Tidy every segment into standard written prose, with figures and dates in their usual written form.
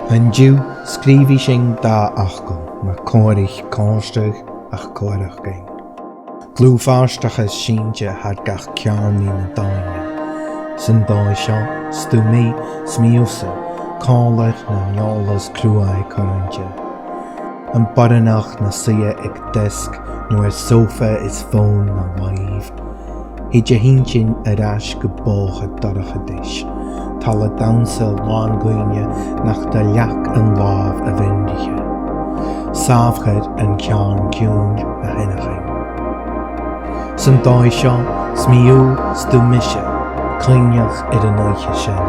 An dú scríbhí sin dá achcail mar cóirich cóisteach ach cóirich gain. Glúfáistechas sínte had gach cearnaí na daine. San dói seo, stúmí smíosa, cálaich na neolalas clúaigh corrinte. An baranach na sia ag desk nuair sofa is fón na waíomh. Hid a hintin arás go bócha doracha dis. Tala dansa lán gluine nach da leach an láb a bhendiche. Sáfchad an cearn ciún a hinaching. San dói seo, smíú stúmise, clíneach ar an oiche sin.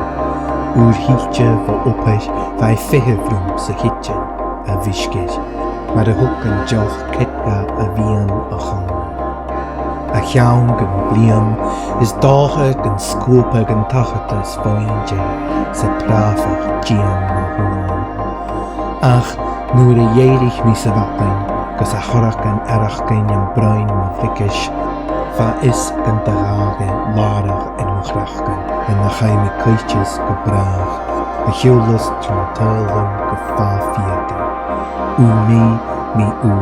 Úr híte va opais vai fihefrúm sa hittin a bhiscid, mar a hook an joch kitga a bhíon a chana. A cheann gan bliam is dácha gan scópa gan tachatas fáinde sa práfach dían na húnáin. Ach nuair a dhéirich mí sa bhapain gus a chorach gan arachgain an brain na bhicis, fa is gan daráge lárach in machrachgan in na chaimi coiches go brach, a chiúlas trontáilum go fá fiata. Ú mí ú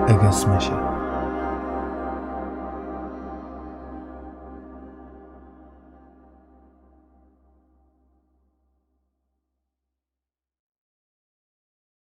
agus mise.